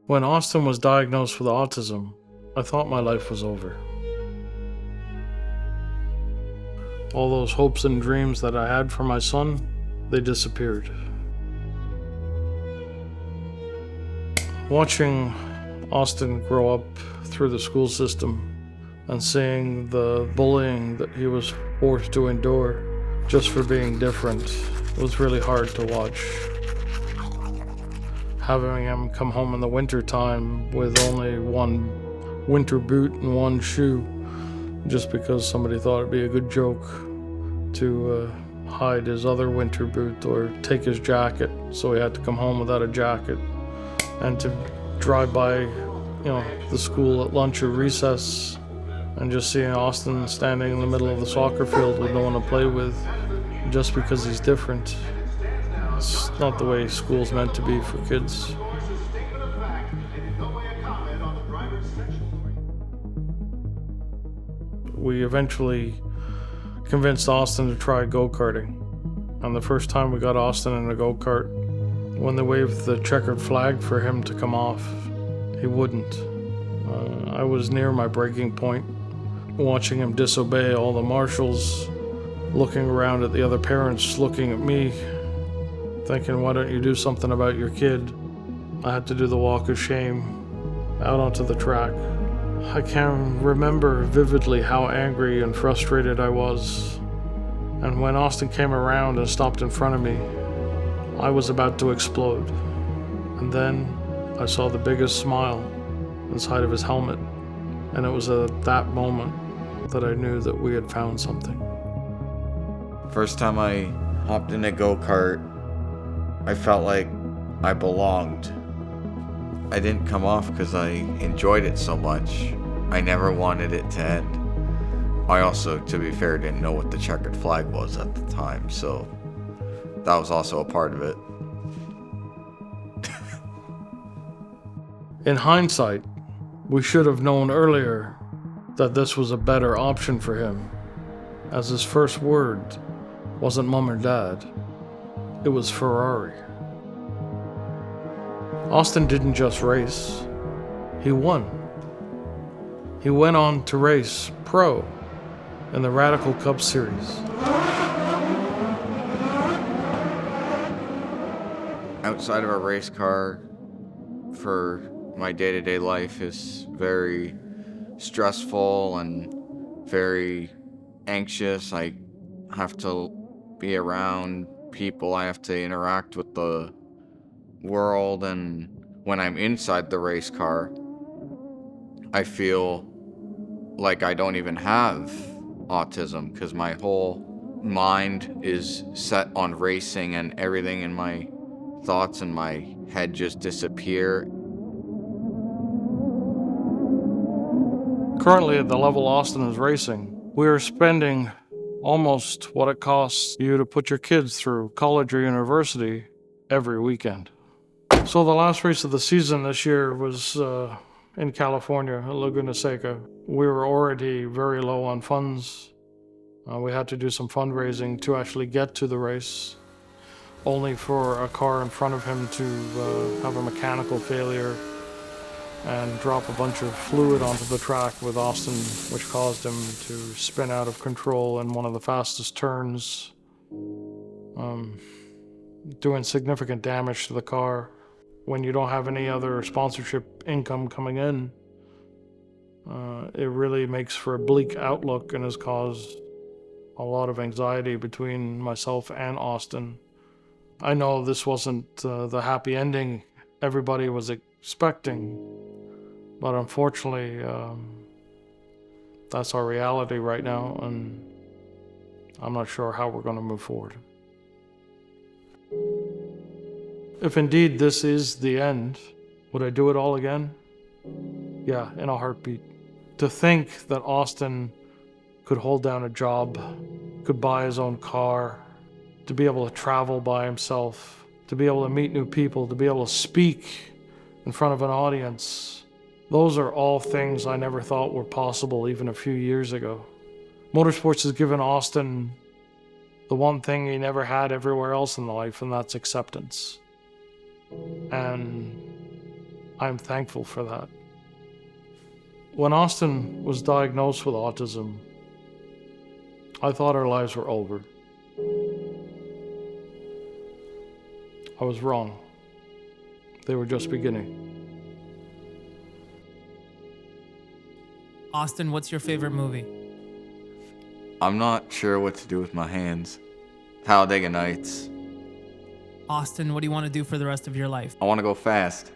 When Austin was diagnosed with autism, I thought my life was over. All those hopes and dreams that I had for my son, they disappeared. Watching Austin grow up through the school system and seeing the bullying that he was forced to endure just for being different was really hard to watch. Having him come home in the winter time with only one winter boot and one shoe just because somebody thought it'd be a good joke to hide his other winter boot or take his jacket, so he had to come home without a jacket, and to drive by the school at lunch or recess and just seeing Austin standing in the middle of the soccer field with no one to play with just because he's different. It's not the way school's meant to be for kids. We eventually convinced Austin to try go-karting. And the first time we got Austin in a go-kart, when they waved the checkered flag for him to come off, he wouldn't. I was near my breaking point, watching him disobey all the marshals, looking around at the other parents, looking at me, thinking, why don't you do something about your kid? I had to do the walk of shame out onto the track. I can remember vividly how angry and frustrated I was. And when Austin came around and stopped in front of me, I was about to explode. And then I saw the biggest smile inside of his helmet. And it was at that moment that I knew that we had found something. First time I hopped in a go-kart, I felt like I belonged. I didn't come off because I enjoyed it so much. I never wanted it to end. I also, to be fair, didn't know what the checkered flag was at the time, so that was also a part of it. In hindsight, we should have known earlier that this was a better option for him, as his first word wasn't mom or dad, it was Ferrari. Austin didn't just race, he won. He went on to race pro in the Radical Cup Series. Outside of a race car, for my day-to-day life is very stressful and very anxious. I have to be around people, I have to interact with the world, and when I'm inside the race car, I feel like I don't even have autism because my whole mind is set on racing and everything in my thoughts in my head just disappear. Currently, at the level Austin is racing, we are spending almost what it costs you to put your kids through college or university every weekend. So the last race of the season this year was in California, at Laguna Seca. We were already very low on funds. We had to do some fundraising to actually get to the race, only for a car in front of him to have a mechanical failure and drop a bunch of fluid onto the track with Austin, which caused him to spin out of control in one of the fastest turns, doing significant damage to the car. When you don't have any other sponsorship income coming in, it really makes for a bleak outlook and has caused a lot of anxiety between myself and Austin. I know this wasn't the happy ending everybody was expecting, but unfortunately, that's our reality right now, and I'm not sure how we're going to move forward. If indeed this is the end, would I do it all again? Yeah, in a heartbeat. To think that Austin could hold down a job, could buy his own car, to be able to travel by himself, to be able to meet new people, to be able to speak in front of an audience, those are all things I never thought were possible even a few years ago. Motorsports has given Austin the one thing he never had everywhere else in life, and that's acceptance. And I'm thankful for that. When Austin was diagnosed with autism, I thought our lives were over. I was wrong. They were just beginning. Austin, what's your favorite movie? I'm not sure what to do with my hands. Talladega Nights. Austin, what do you want to do for the rest of your life? I want to go fast.